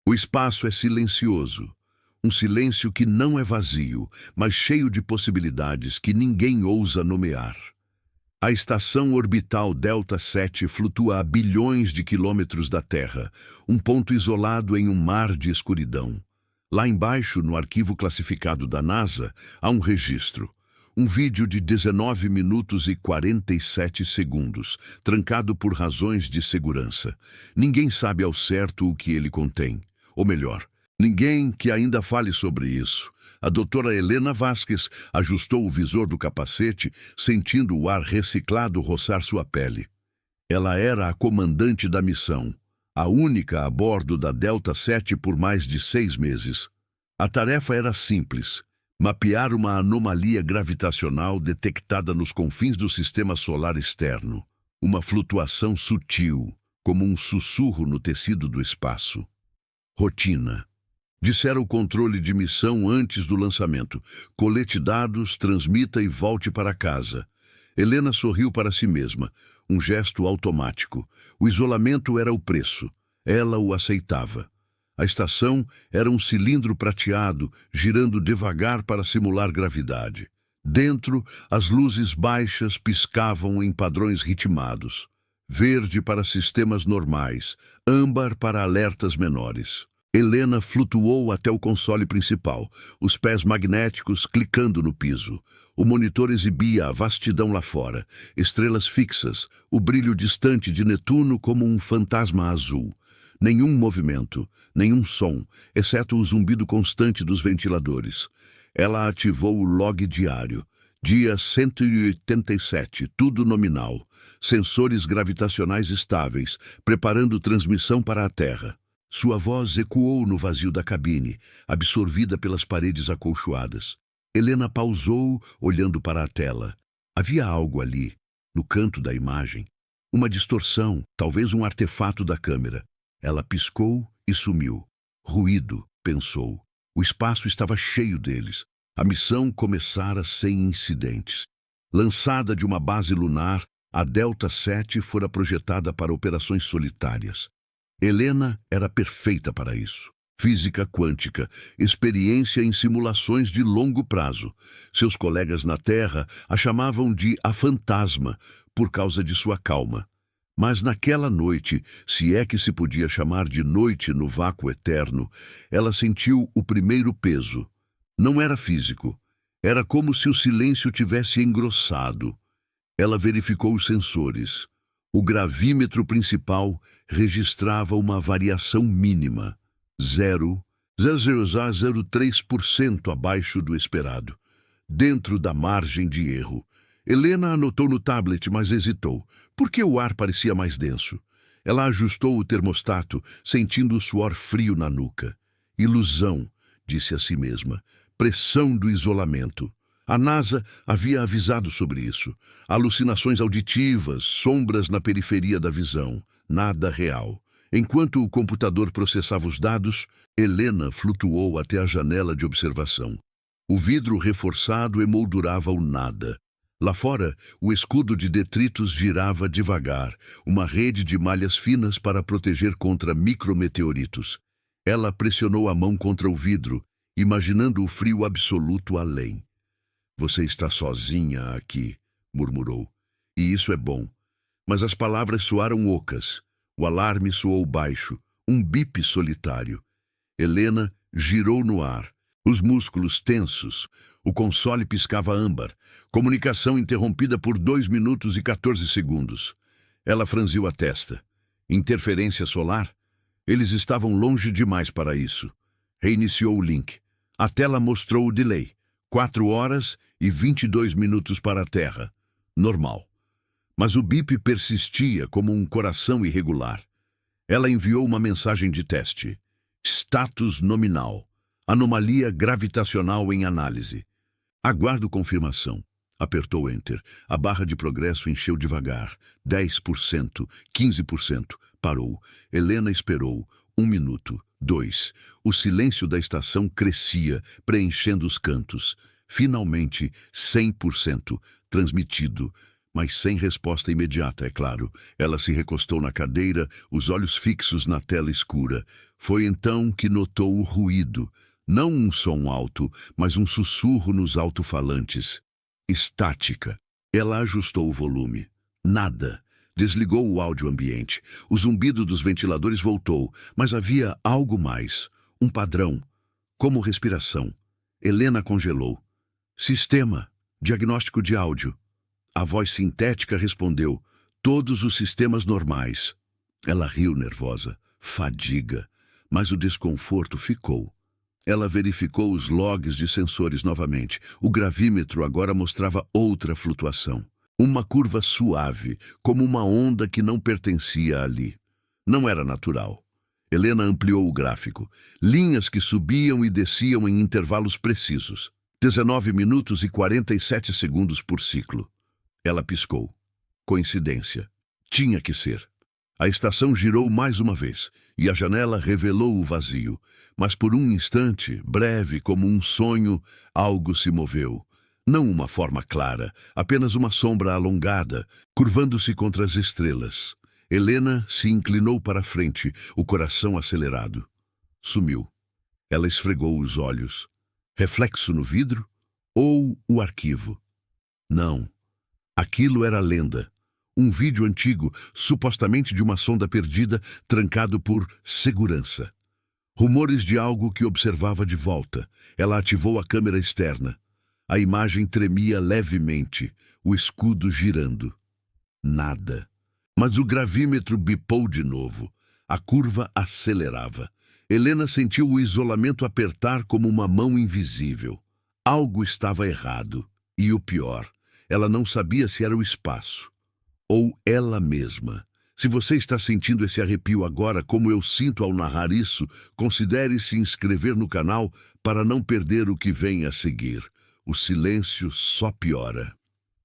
O espaço é silencioso. Um silêncio que não é vazio, mas cheio de possibilidades que ninguém ousa nomear. A estação orbital Delta 7 flutua a bilhões de quilômetros da Terra, um ponto isolado em um mar de escuridão. Lá embaixo, no arquivo classificado da NASA, há um registro. Um vídeo de 19 minutos e 47 segundos, trancado por razões de segurança. Ninguém sabe ao certo o que ele contém. Ou melhor, ninguém que ainda fale sobre isso. A doutora Helena Vasquez ajustou o visor do capacete, sentindo o ar reciclado roçar sua pele. Ela era a comandante da missão, a única a bordo da Delta 7 por mais de 6 meses. A tarefa era simples: mapear uma anomalia gravitacional detectada nos confins do sistema solar externo. Uma flutuação sutil, como um sussurro no tecido do espaço. Rotina. Dissera o controle de missão antes do lançamento. Colete dados, transmita e volte para casa. Helena sorriu para si mesma, um gesto automático. O isolamento era o preço. Ela o aceitava. A estação era um cilindro prateado, girando devagar para simular gravidade. Dentro, as luzes baixas piscavam em padrões ritmados. Verde para sistemas normais, âmbar para alertas menores. Helena flutuou até o console principal, os pés magnéticos clicando no piso. O monitor exibia a vastidão lá fora, estrelas fixas, o brilho distante de Netuno como um fantasma azul. Nenhum movimento, nenhum som, exceto o zumbido constante dos ventiladores. Ela ativou o log diário. Dia 187, tudo nominal. Sensores gravitacionais estáveis, preparando transmissão para a Terra. Sua voz ecoou no vazio da cabine, absorvida pelas paredes acolchoadas. Helena pausou, olhando para a tela. Havia algo ali, no canto da imagem. Uma distorção, talvez um artefato da câmera. Ela piscou e sumiu. Ruído, pensou. O espaço estava cheio deles. A missão começara sem incidentes. Lançada de uma base lunar, a Delta 7 fora projetada para operações solitárias. Helena era perfeita para isso. Física quântica, experiência em simulações de longo prazo. Seus colegas na Terra a chamavam de a fantasma, por causa de sua calma. Mas naquela noite, se é que se podia chamar de noite no vácuo eterno, ela sentiu o primeiro peso. Não era físico. Era como se o silêncio tivesse engrossado. Ela verificou os sensores. O gravímetro principal registrava uma variação mínima, 0,003% abaixo do esperado, dentro da margem de erro. Helena anotou no tablet, mas hesitou. Por que o ar parecia mais denso? Ela ajustou o termostato, sentindo o suor frio na nuca. Ilusão, disse a si mesma. Pressão do isolamento. A NASA havia avisado sobre isso. Alucinações auditivas, sombras na periferia da visão. Nada real. Enquanto o computador processava os dados, Helena flutuou até a janela de observação. O vidro reforçado emoldurava o nada. Lá fora, o escudo de detritos girava devagar, uma rede de malhas finas para proteger contra micrometeoritos. Ela pressionou a mão contra o vidro, imaginando o frio absoluto além. Você está sozinha aqui, murmurou. E isso é bom. Mas as palavras soaram ocas. O alarme soou baixo, um bip solitário. Helena girou no ar, os músculos tensos. O console piscava âmbar. Comunicação interrompida por 2 minutos e 14 segundos. Ela franziu a testa. Interferência solar? Eles estavam longe demais para isso. Reiniciou o link. A tela mostrou o delay. 4 horas e 22 minutos para a Terra. Normal. Mas o bip persistia como um coração irregular. Ela enviou uma mensagem de teste. Status nominal. Anomalia gravitacional em análise. Aguardo confirmação. Apertou Enter. A barra de progresso encheu devagar. 10%, 15%. Parou. Helena esperou. 1 minuto. 2. O silêncio da estação crescia, preenchendo os cantos. Finalmente, 100%. Transmitido. mas sem resposta imediata, é claro. Ela se recostou na cadeira, os olhos fixos na tela escura. Foi então que notou o ruído. Não um som alto, mas um sussurro nos alto-falantes. Estática. Ela ajustou o volume. Nada. Desligou o áudio ambiente. O zumbido dos ventiladores voltou, mas havia algo mais. Um padrão. Como respiração. Helena congelou. Sistema. Diagnóstico de áudio. A voz sintética respondeu. Todos os sistemas normais. Ela riu nervosa. Fadiga. Mas o desconforto ficou. Ela verificou os logs de sensores novamente. O gravímetro agora mostrava outra flutuação. Uma curva suave, como uma onda que não pertencia ali. Não era natural. Helena ampliou o gráfico. Linhas que subiam e desciam em intervalos precisos. 19 minutos e 47 segundos por ciclo. Ela piscou. Coincidência. Tinha que ser. A estação girou mais uma vez, e a janela revelou o vazio. Mas por um instante, breve como um sonho, algo se moveu. Não uma forma clara, apenas uma sombra alongada, curvando-se contra as estrelas. Helena se inclinou para a frente, o coração acelerado. Sumiu. Ela esfregou os olhos. Reflexo no vidro? Ou o arquivo? Não. Aquilo era lenda. Um vídeo antigo, supostamente de uma sonda perdida, trancado por segurança. Rumores de algo que observava de volta. Ela ativou a câmera externa. A imagem tremia levemente, o escudo girando. Nada. Mas o gravímetro bipou de novo. A curva acelerava. Helena sentiu o isolamento apertar como uma mão invisível. Algo estava errado. E o pior, ela não sabia se era o espaço. Ou ela mesma. Se você está sentindo esse arrepio agora, como eu sinto ao narrar isso, considere se inscrever no canal para não perder o que vem a seguir. O silêncio só piora.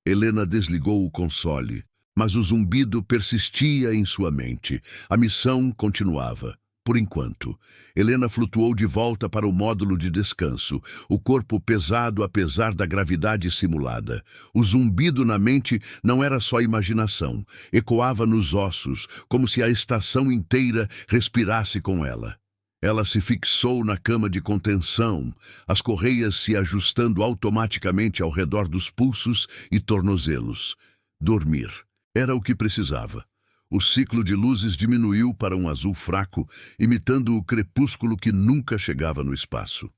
Helena desligou o console, mas o zumbido persistia em sua mente. A missão continuava. Por enquanto, Helena flutuou de volta para o módulo de descanso, o corpo pesado apesar da gravidade simulada. O zumbido na mente não era só imaginação, ecoava nos ossos, como se a estação inteira respirasse com ela. Ela se fixou na cama de contenção, as correias se ajustando automaticamente ao redor dos pulsos e tornozelos. Dormir. Era o que precisava. O ciclo de luzes diminuiu para um azul fraco, imitando o crepúsculo que nunca chegava no espaço.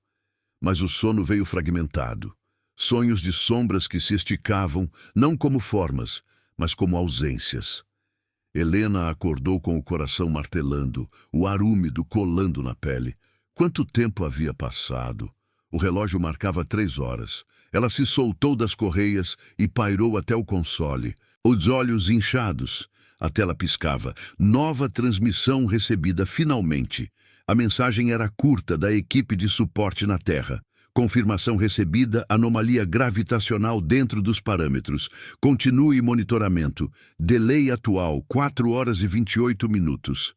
Mas o sono veio fragmentado. Sonhos de sombras que se esticavam, não como formas, mas como ausências. Helena acordou com o coração martelando, o ar úmido colando na pele. Quanto tempo havia passado? O relógio marcava 3 horas. Ela se soltou das correias e pairou até o console. Os olhos inchados. A tela piscava. Nova transmissão recebida finalmente. A mensagem era curta da equipe de suporte na Terra. Confirmação recebida, anomalia gravitacional dentro dos parâmetros. Continue monitoramento. Delay atual, 4 horas e 28 minutos.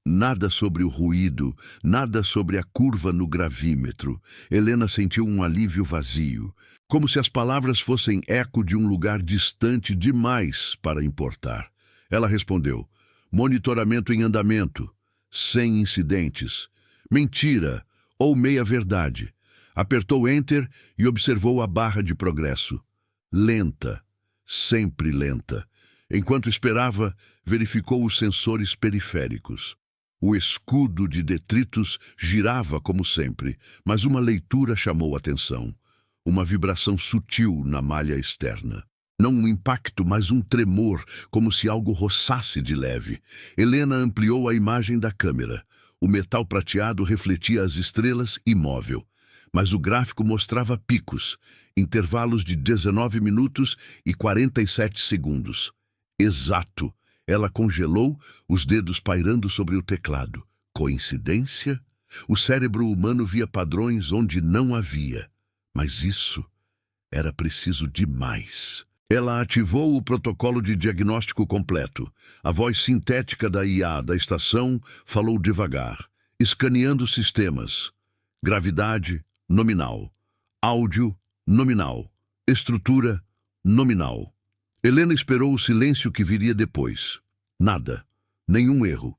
Nada sobre o ruído, nada sobre a curva no gravímetro. Helena sentiu um alívio vazio, como se as palavras fossem eco de um lugar distante demais para importar. Ela respondeu, monitoramento em andamento, sem incidentes. Mentira ou meia-verdade. Apertou Enter e observou a barra de progresso. Lenta, sempre lenta. Enquanto esperava, verificou os sensores periféricos. O escudo de detritos girava como sempre, mas uma leitura chamou atenção. Uma vibração sutil na malha externa. Não um impacto, mas um tremor, como se algo roçasse de leve. Helena ampliou a imagem da câmera. O metal prateado refletia as estrelas imóvel. Mas o gráfico mostrava picos, intervalos de 19 minutos e 47 segundos. Exato. Ela congelou, os dedos pairando sobre o teclado. Coincidência? O cérebro humano via padrões onde não havia. Mas isso era preciso demais. Ela ativou o protocolo de diagnóstico completo. A voz sintética da IA da estação falou devagar, escaneando sistemas. Gravidade, nominal. Áudio, nominal. Estrutura, nominal. Helena esperou o silêncio que viria depois. Nada. Nenhum erro.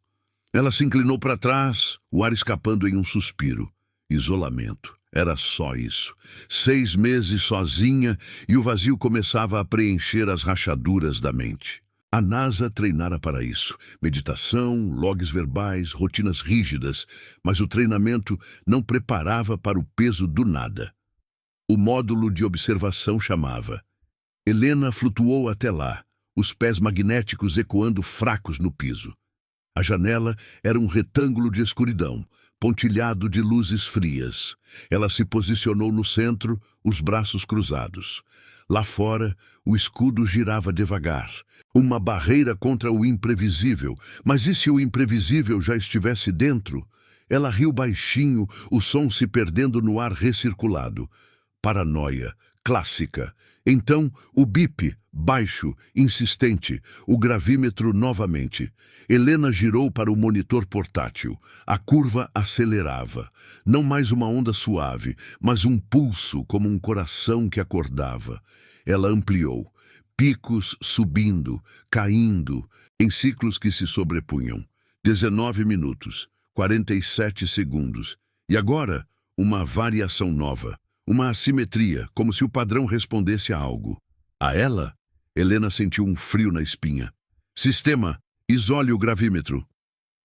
Ela se inclinou para trás, o ar escapando em um suspiro. Isolamento. Era só isso. 6 meses sozinha e o vazio começava a preencher as rachaduras da mente. A NASA treinara para isso. Meditação, logs verbais, rotinas rígidas, mas o treinamento não preparava para o peso do nada. O módulo de observação chamava. Helena flutuou até lá, os pés magnéticos ecoando fracos no piso. A janela era um retângulo de escuridão, pontilhado de luzes frias. Ela se posicionou no centro, os braços cruzados. Lá fora, o escudo girava devagar. Uma barreira contra o imprevisível. Mas e se o imprevisível já estivesse dentro? Ela riu baixinho, o som se perdendo no ar recirculado. Paranoia, clássica. Então, o bip, baixo, insistente, o gravímetro novamente. Helena girou para o monitor portátil. A curva acelerava. Não mais uma onda suave, mas um pulso como um coração que acordava. Ela ampliou. Picos subindo, caindo, em ciclos que se sobrepunham. 19 minutos, 47 segundos. E agora, uma variação nova. Uma assimetria, como se o padrão respondesse a algo. A ela, Helena sentiu um frio na espinha. Sistema, isole o gravímetro.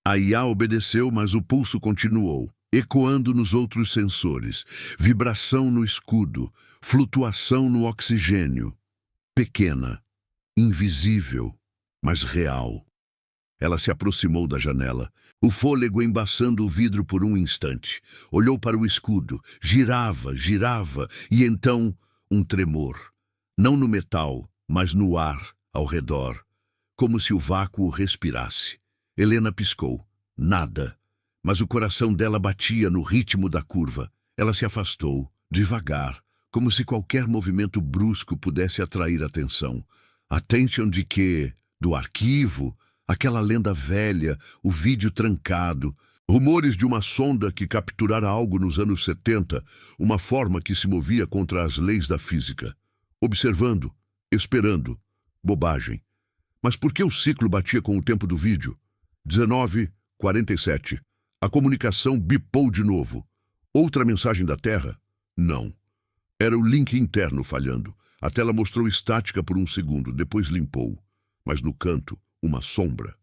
A IA obedeceu, mas o pulso continuou, ecoando nos outros sensores. Vibração no escudo, flutuação no oxigênio. Pequena, invisível, mas real. Ela se aproximou da janela, o fôlego embaçando o vidro por um instante. Olhou para o escudo, girava, girava, e então um tremor. Não no metal, mas no ar, ao redor, como se o vácuo respirasse. Helena piscou. Nada. Mas o coração dela batia no ritmo da curva. Ela se afastou, devagar, como se qualquer movimento brusco pudesse atrair atenção. Attention de quê? Do arquivo? Aquela lenda velha, o vídeo trancado, rumores de uma sonda que capturara algo nos anos 70, uma forma que se movia contra as leis da física. Observando, esperando. Bobagem. Mas por que o ciclo batia com o tempo do vídeo? 19:47. A comunicação bipou de novo. Outra mensagem da Terra? Não. Era o link interno falhando. A tela mostrou estática por um segundo, depois limpou. Mas no canto, uma sombra.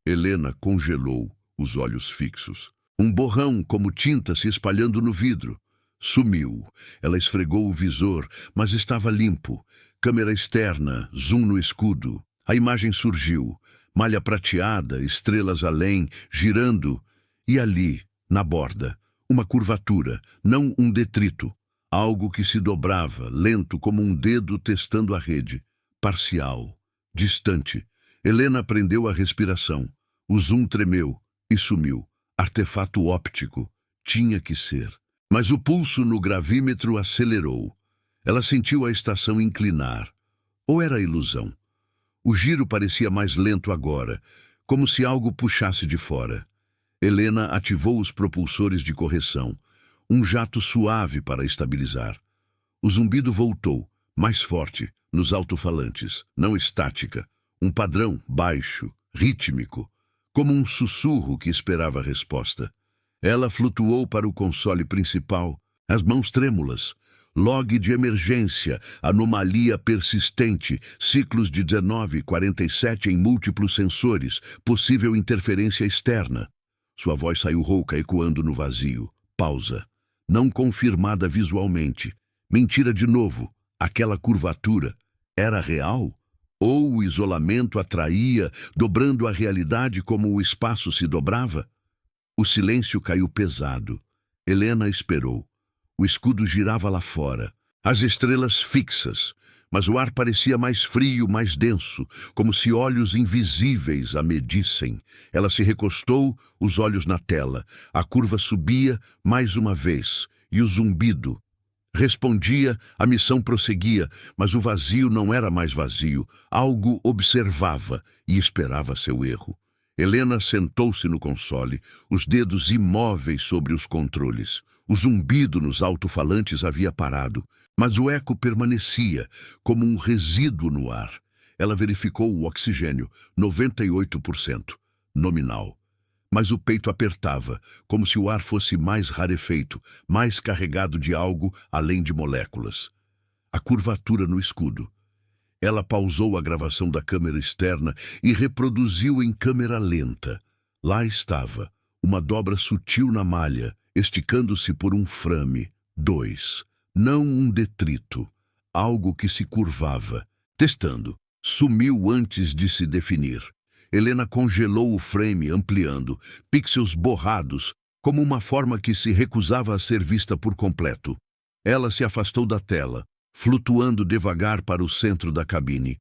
Helena congelou, os olhos fixos. Um borrão como tinta se espalhando no vidro. Sumiu. Ela esfregou o visor, mas estava limpo. Câmera externa, zoom no escudo. A imagem surgiu. Malha prateada, estrelas além, girando. E ali, na borda, uma curvatura, não um detrito. Algo que se dobrava, lento como um dedo testando a rede. Parcial, distante. Helena prendeu a respiração. O zoom tremeu e sumiu. Artefato óptico. Tinha que ser. Mas o pulso no gravímetro acelerou. Ela sentiu a estação inclinar. Ou era ilusão? O giro parecia mais lento agora, como se algo puxasse de fora. Helena ativou os propulsores de correção. Um jato suave para estabilizar. O zumbido voltou, mais forte, nos alto-falantes, não estática. Um padrão baixo, rítmico, como um sussurro que esperava a resposta. Ela flutuou para o console principal, as mãos trêmulas. Log de emergência, anomalia persistente, ciclos de 19:47 em múltiplos sensores, possível interferência externa. Sua voz saiu rouca, ecoando no vazio. Pausa. Não confirmada visualmente. Mentira de novo. Aquela curvatura era real? Ou o isolamento atraía, dobrando a realidade como o espaço se dobrava? O silêncio caiu pesado. Helena esperou. O escudo girava lá fora. As estrelas fixas. Mas o ar parecia mais frio, mais denso, como se olhos invisíveis a medissem. Ela se recostou, os olhos na tela. A curva subia mais uma vez. E o zumbido respondia, a missão prosseguia, mas o vazio não era mais vazio. Algo observava e esperava seu erro. Helena sentou-se no console, os dedos imóveis sobre os controles. O zumbido nos alto-falantes havia parado, mas o eco permanecia, como um resíduo no ar. Ela verificou o oxigênio, 98%, nominal. Mas o peito apertava, como se o ar fosse mais rarefeito, mais carregado de algo além de moléculas. A curvatura no escudo. Ela pausou a gravação da câmera externa e reproduziu em câmera lenta. Lá estava, uma dobra sutil na malha, esticando-se por um frame. 2. Não um detrito. Algo que se curvava. Testando. Sumiu antes de se definir. Helena congelou o frame, ampliando, pixels borrados, como uma forma que se recusava a ser vista por completo. Ela se afastou da tela, flutuando devagar para o centro da cabine.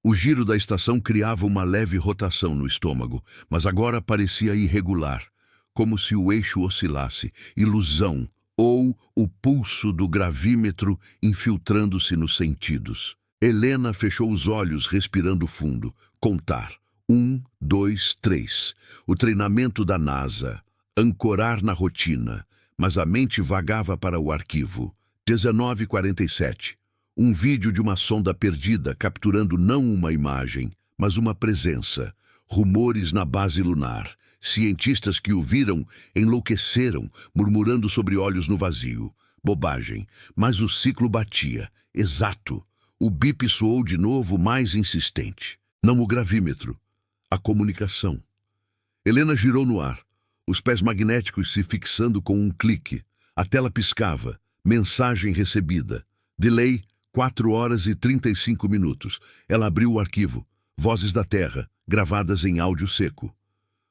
O giro da estação criava uma leve rotação no estômago, mas agora parecia irregular, como se o eixo oscilasse, ilusão, ou o pulso do gravímetro infiltrando-se nos sentidos. Helena fechou os olhos, respirando fundo. Contar. 1, 2, 3. O treinamento da NASA. Ancorar na rotina. Mas a mente vagava para o arquivo. 19:47. Um vídeo de uma sonda perdida capturando não uma imagem, mas uma presença. Rumores na base lunar. Cientistas que o viram enlouqueceram, murmurando sobre olhos no vazio. Bobagem, mas o ciclo batia. Exato. O bip soou de novo, mais insistente. Não o gravímetro. A comunicação. Helena girou no ar, os pés magnéticos se fixando com um clique. A tela piscava. Mensagem recebida. Delay, 4 horas e 35 minutos. Ela abriu o arquivo. Vozes da Terra, gravadas em áudio seco.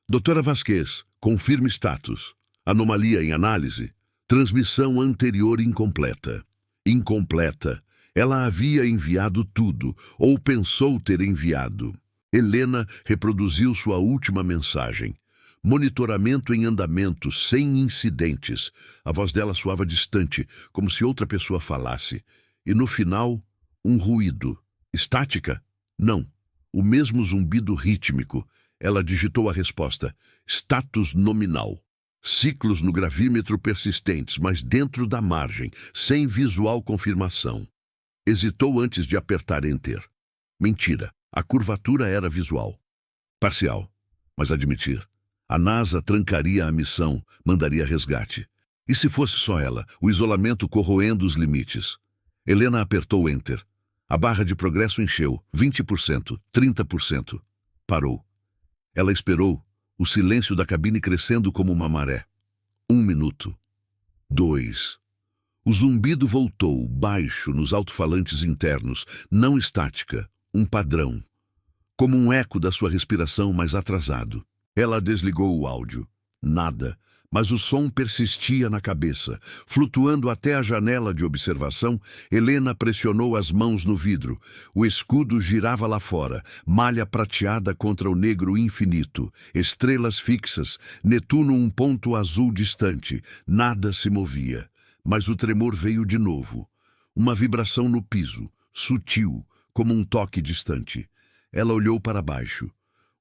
Doutora Vasquez, confirme status. Anomalia em análise. Transmissão anterior incompleta. Incompleta. Ela havia enviado tudo, ou pensou ter enviado. Helena reproduziu sua última mensagem. Monitoramento em andamento, sem incidentes. A voz dela soava distante, como se outra pessoa falasse. E no final, um ruído. Estática? Não. O mesmo zumbido rítmico. Ela digitou a resposta. Status nominal. Ciclos no gravímetro persistentes, mas dentro da margem, sem visual confirmação. Hesitou antes de apertar Enter. Mentira. A curvatura era visual. Parcial. Mas admitir. A NASA trancaria a missão, mandaria resgate. E se fosse só ela, o isolamento corroendo os limites? Helena apertou Enter. A barra de progresso encheu. 20%, 30%. Parou. Ela esperou, o silêncio da cabine crescendo como uma maré. 1 minuto. 2. O zumbido voltou, baixo, nos alto-falantes internos, não estática, um padrão. Como um eco da sua respiração mais atrasado. Ela desligou o áudio. Nada, mas o som persistia na cabeça. Flutuando até a janela de observação, Helena pressionou as mãos no vidro. O escudo girava lá fora, malha prateada contra o negro infinito, estrelas fixas, Netuno um ponto azul distante. Nada se movia. Mas o tremor veio de novo. Uma vibração no piso, sutil, como um toque distante. Ela olhou para baixo.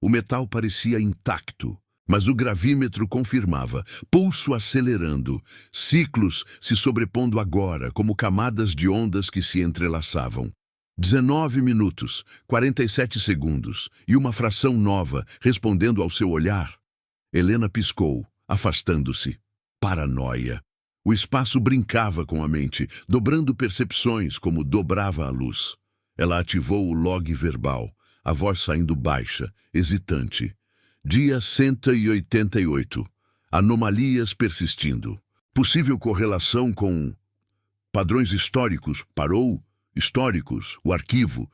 O metal parecia intacto, mas o gravímetro confirmava, pulso acelerando, ciclos se sobrepondo agora como camadas de ondas que se entrelaçavam. 19 minutos, 47 segundos, e uma fração nova, respondendo ao seu olhar. Helena piscou, afastando-se. Paranoia. O espaço brincava com a mente, dobrando percepções como dobrava a luz. Ela ativou o log verbal, a voz saindo baixa, hesitante. Dia 188. Anomalias persistindo. Possível correlação com padrões históricos. Parou. Históricos. O arquivo.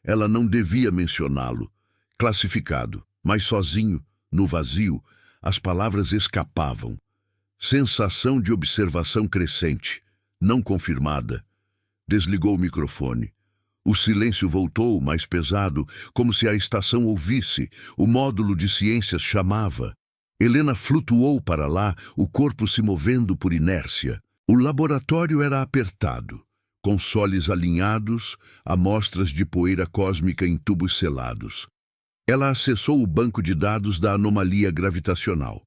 Ela não devia mencioná-lo. Classificado. Mas sozinho, no vazio, as palavras escapavam. Sensação de observação crescente. Não confirmada. Desligou o microfone. O silêncio voltou, mais pesado, como se a estação ouvisse. O módulo de ciências chamava. Helena flutuou para lá, o corpo se movendo por inércia. O laboratório era apertado. Consoles alinhados, amostras de poeira cósmica em tubos selados. Ela acessou o banco de dados da anomalia gravitacional.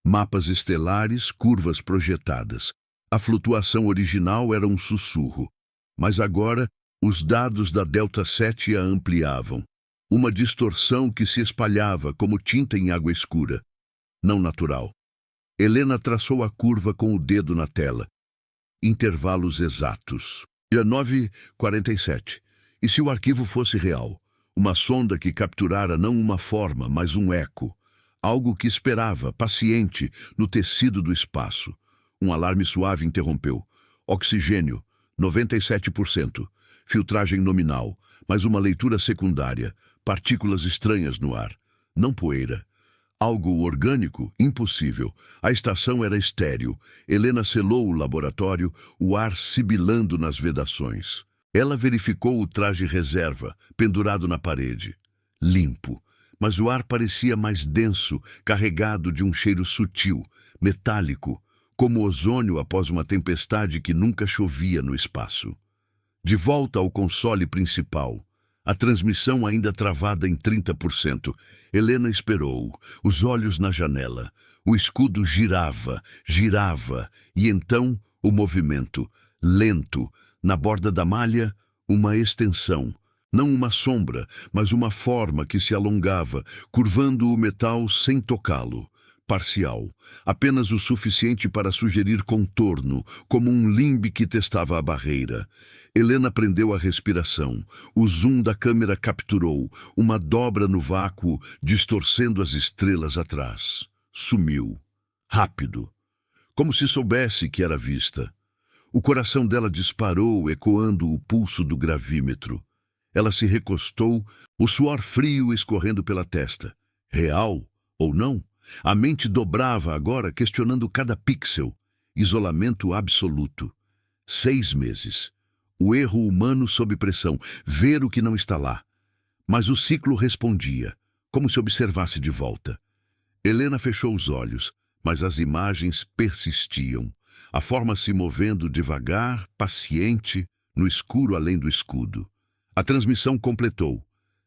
Mapas estelares, curvas projetadas. A flutuação original era um sussurro. Mas agora, os dados da Delta 7 a ampliavam. Uma distorção que se espalhava como tinta em água escura. Não natural. Helena traçou a curva com o dedo na tela. Intervalos exatos. 9:47. E se o arquivo fosse real? Uma sonda que capturara não uma forma, mas um eco. Algo que esperava, paciente, no tecido do espaço. Um alarme suave interrompeu. Oxigênio, 97%. Filtragem nominal, mas uma leitura secundária. Partículas estranhas no ar. Não poeira. Algo orgânico? Impossível. A estação era estéril. Helena selou o laboratório, o ar sibilando nas vedações. Ela verificou o traje reserva, pendurado na parede. Limpo. Mas o ar parecia mais denso, carregado de um cheiro sutil, metálico, como ozônio após uma tempestade que nunca chovia no espaço. De volta ao console principal, a transmissão ainda travada em 30%. Helena esperou, os olhos na janela. O escudo girava, e então o movimento, lento, na borda da malha, uma extensão. Não uma sombra, mas uma forma que se alongava, curvando o metal sem tocá-lo. Parcial, apenas o suficiente para sugerir contorno, como um limbe que testava a barreira. Helena prendeu a respiração. O zoom da câmera capturou uma dobra no vácuo, distorcendo as estrelas atrás. Sumiu. Rápido. Como se soubesse que era vista. O coração dela disparou, ecoando o pulso do gravímetro. Ela se recostou, o suor frio escorrendo pela testa. Real ou não? A mente dobrava agora, questionando cada pixel. Isolamento absoluto. 6 meses. O erro humano sob pressão, ver o que não está lá. Mas o ciclo respondia, como se observasse de volta. Helena fechou os olhos, mas as imagens persistiam. A forma se movendo devagar, paciente, no escuro além do escudo. A transmissão completou.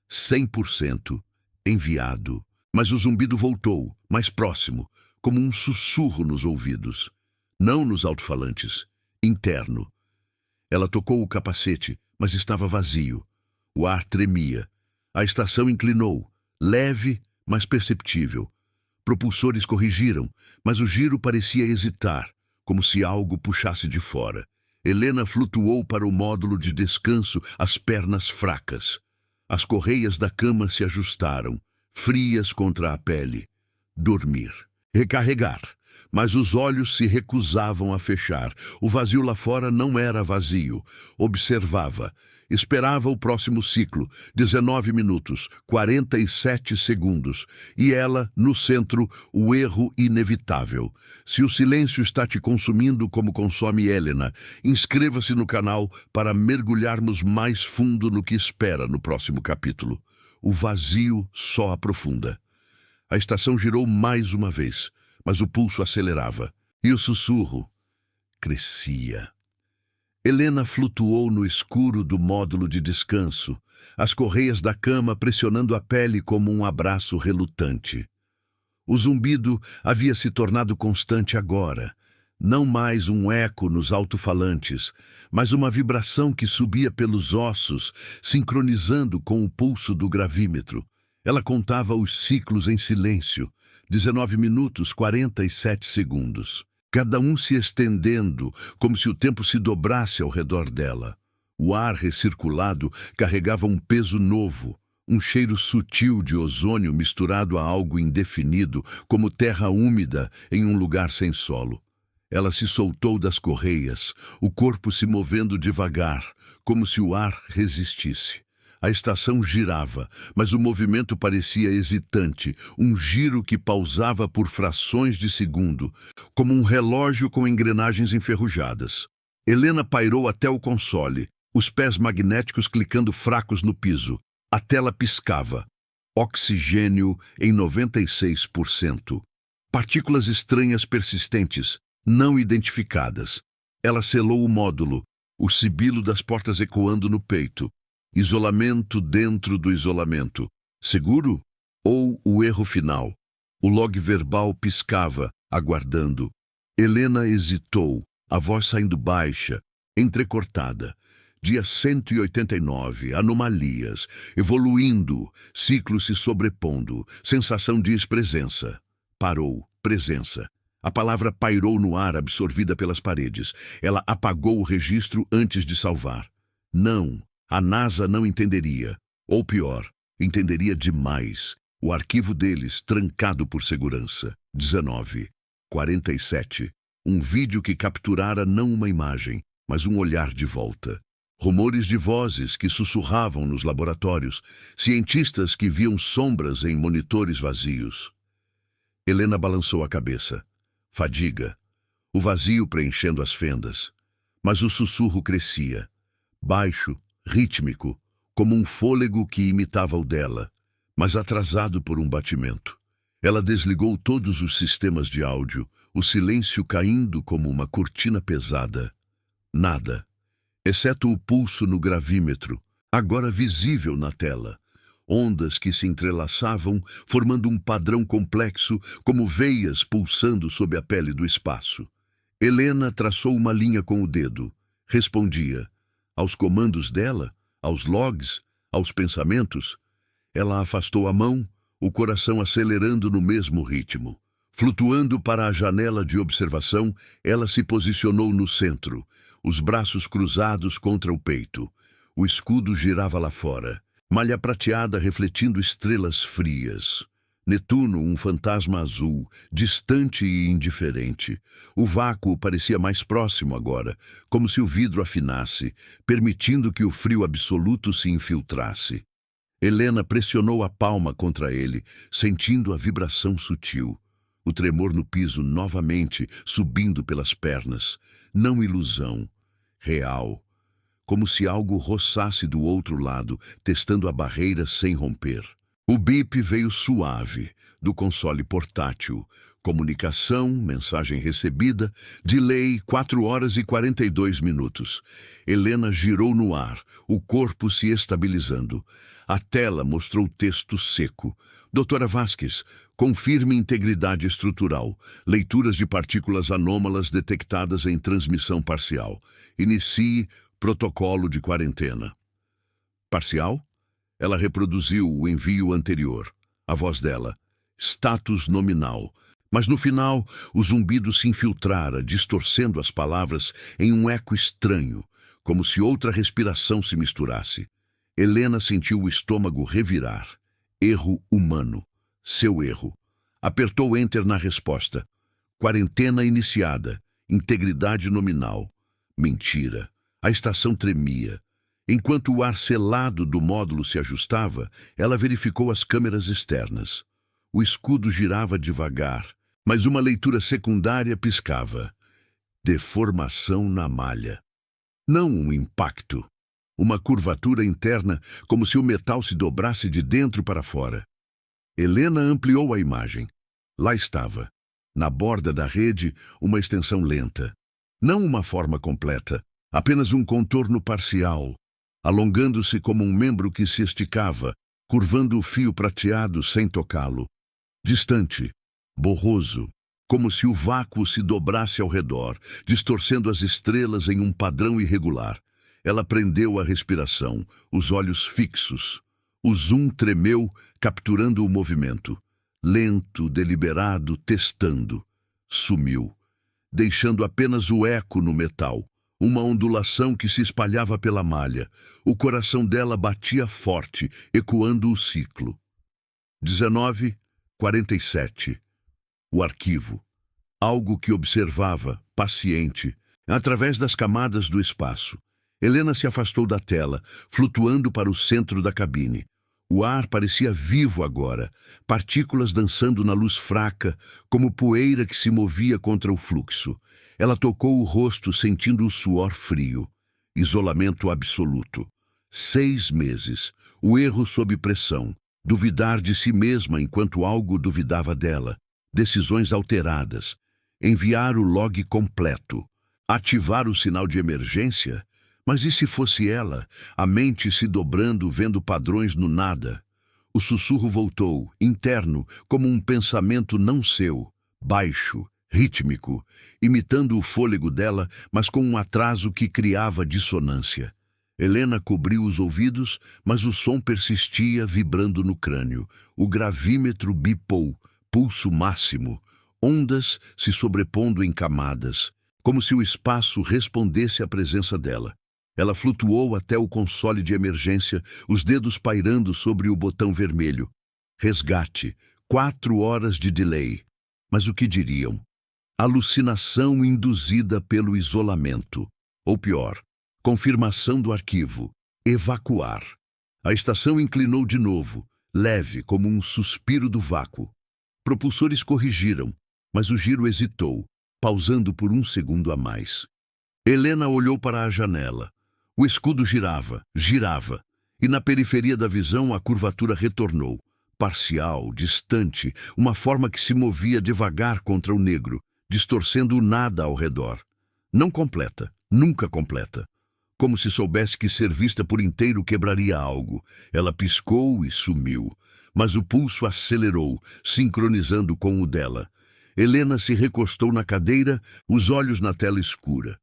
100%. Enviado. Mas o zumbido voltou, mais próximo, como um sussurro nos ouvidos. Não nos alto-falantes. Interno. Ela tocou o capacete, mas estava vazio. O ar tremia. A estação inclinou, leve, mas perceptível. Propulsores corrigiram, mas o giro parecia hesitar, como se algo puxasse de fora. Helena flutuou para o módulo de descanso, as pernas fracas. As correias da cama se ajustaram, frias contra a pele. Dormir. Recarregar. Mas os olhos se recusavam a fechar. O vazio lá fora não era vazio. Observava. Esperava o próximo ciclo. 19 minutos, 47 segundos. E ela, no centro, o erro inevitável. Se o silêncio está te consumindo como consome Helena, inscreva-se no canal para mergulharmos mais fundo no que espera no próximo capítulo. O vazio só aprofunda. A estação girou mais uma vez, mas o pulso acelerava. E o sussurro crescia. Helena flutuou no escuro do módulo de descanso, as correias da cama pressionando a pele como um abraço relutante. O zumbido havia se tornado constante agora, não mais um eco nos alto-falantes, mas uma vibração que subia pelos ossos, sincronizando com o pulso do gravímetro. Ela contava os ciclos em silêncio, 19 minutos, 47 segundos. Cada um se estendendo, como se o tempo se dobrasse ao redor dela. O ar recirculado carregava um peso novo, um cheiro sutil de ozônio misturado a algo indefinido, como terra úmida em um lugar sem solo. Ela se soltou das correias, o corpo se movendo devagar, como se o ar resistisse. A estação girava, mas o movimento parecia hesitante, um giro que pausava por frações de segundo, como um relógio com engrenagens enferrujadas. Helena pairou até o console, os pés magnéticos clicando fracos no piso. A tela piscava. Oxigênio em 96%. Partículas estranhas persistentes, não identificadas. Ela selou o módulo, o sibilo das portas ecoando no peito. Isolamento dentro do isolamento. Seguro? Ou o erro final? O log verbal piscava, aguardando. Helena hesitou, a voz saindo baixa, entrecortada. Dia 189, anomalias, evoluindo, ciclo se sobrepondo, sensação diz presença. Parou, presença. A palavra pairou no ar, absorvida pelas paredes. Ela apagou o registro antes de salvar. Não, a NASA não entenderia. Ou pior, entenderia demais. O arquivo deles, trancado por segurança. 19:47. Um vídeo que capturara não uma imagem, mas um olhar de volta. Rumores de vozes que sussurravam nos laboratórios, cientistas que viam sombras em monitores vazios. Helena balançou a cabeça. Fadiga. O vazio preenchendo as fendas. Mas o sussurro crescia. Baixo, rítmico, como um fôlego que imitava o dela, mas atrasado por um batimento. Ela desligou todos os sistemas de áudio, o silêncio caindo como uma cortina pesada. Nada, exceto o pulso no gravímetro, agora visível na tela. Ondas que se entrelaçavam, formando um padrão complexo, como veias pulsando sob a pele do espaço. Helena traçou uma linha com o dedo. Respondia. Aos comandos dela, aos logs, aos pensamentos. Ela afastou a mão, o coração acelerando no mesmo ritmo. Flutuando para a janela de observação, ela se posicionou no centro, os braços cruzados contra o peito. O escudo girava lá fora, malha prateada refletindo estrelas frias. Netuno, um fantasma azul, distante e indiferente. O vácuo parecia mais próximo agora, como se o vidro afinasse, permitindo que o frio absoluto se infiltrasse. Helena pressionou a palma contra ele, sentindo a vibração sutil. O tremor no piso novamente, subindo pelas pernas. Não ilusão. Real. Como se algo roçasse do outro lado, testando a barreira sem romper. O bip veio suave, do console portátil. Comunicação, mensagem recebida, delay 4h42. Helena girou no ar, o corpo se estabilizando. A tela mostrou texto seco. Doutora Vasquez, confirme integridade estrutural. Leituras de partículas anômalas detectadas em transmissão parcial. Inicie protocolo de quarentena. Parcial? Ela reproduziu o envio anterior. A voz dela. Status nominal. Mas no final, o zumbido se infiltrara, distorcendo as palavras em um eco estranho, como se outra respiração se misturasse. Helena sentiu o estômago revirar. Erro humano. Seu erro. Apertou Enter na resposta. Quarentena iniciada. Integridade nominal. Mentira. A estação tremia. Enquanto o ar selado do módulo se ajustava, ela verificou as câmeras externas. O escudo girava devagar, mas uma leitura secundária piscava. Deformação na malha. Não um impacto. Uma curvatura interna, como se o metal se dobrasse de dentro para fora. Helena ampliou a imagem. Lá estava, na borda da rede, uma extensão lenta. Não uma forma completa, apenas um contorno parcial, alongando-se como um membro que se esticava, curvando o fio prateado sem tocá-lo. Distante, borroso, como se o vácuo se dobrasse ao redor, distorcendo as estrelas em um padrão irregular. Ela prendeu a respiração, os olhos fixos. O zoom tremeu, capturando o movimento. Lento, deliberado, testando. Sumiu, deixando apenas o eco no metal. Uma ondulação que se espalhava pela malha. O coração dela batia forte, ecoando o ciclo. 19:47. O arquivo. Algo que observava, paciente, através das camadas do espaço. Helena se afastou da tela, flutuando para o centro da cabine. O ar parecia vivo agora, partículas dançando na luz fraca, como poeira que se movia contra o fluxo. Ela tocou o rosto, sentindo o suor frio. Isolamento absoluto. 6 meses. O erro sob pressão. Duvidar de si mesma enquanto algo duvidava dela. Decisões alteradas. Enviar o log completo. Ativar o sinal de emergência? Mas e se fosse ela, a mente se dobrando, vendo padrões no nada? O sussurro voltou, interno, como um pensamento não seu, baixo, rítmico, imitando o fôlego dela, mas com um atraso que criava dissonância. Helena cobriu os ouvidos, mas o som persistia, vibrando no crânio. O gravímetro bipou, pulso máximo, ondas se sobrepondo em camadas, como se o espaço respondesse à presença dela. Ela flutuou até o console de emergência, os dedos pairando sobre o botão vermelho. Resgate. 4 horas de delay. Mas o que diriam? Alucinação induzida pelo isolamento. Ou pior, confirmação do arquivo. Evacuar. A estação inclinou de novo, leve como um suspiro do vácuo. Propulsores corrigiram, mas o giro hesitou, pausando por 1 segundo a mais. Helena olhou para a janela. O escudo girava, e na periferia da visão a curvatura retornou. Parcial, distante, uma forma que se movia devagar contra o negro, distorcendo o nada ao redor. Não completa, nunca completa. Como se soubesse que ser vista por inteiro quebraria algo. Ela piscou e sumiu, mas o pulso acelerou, sincronizando com o dela. Helena se recostou na cadeira, os olhos na tela escura.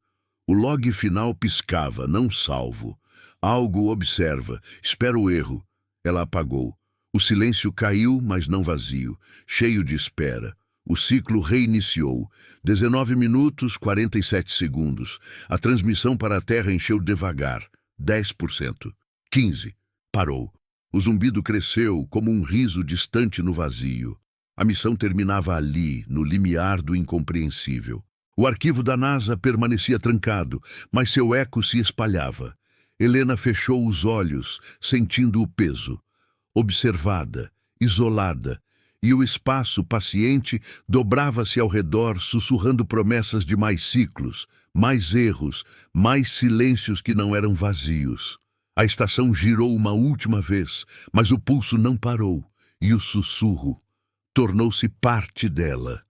O log final piscava, não salvo. Algo observa, espera o erro. Ela apagou. O silêncio caiu, mas não vazio, cheio de espera. O ciclo reiniciou. 19 minutos, 47 segundos. A transmissão para a Terra encheu devagar. 10%. 15%. Parou. O zumbido cresceu como um riso distante no vazio. A missão terminava ali, no limiar do incompreensível. O arquivo da NASA permanecia trancado, mas seu eco se espalhava. Helena fechou os olhos, sentindo o peso. Observada, isolada, e o espaço paciente dobrava-se ao redor, sussurrando promessas de mais ciclos, mais erros, mais silêncios que não eram vazios. A estação girou uma última vez, mas o pulso não parou, e o sussurro tornou-se parte dela.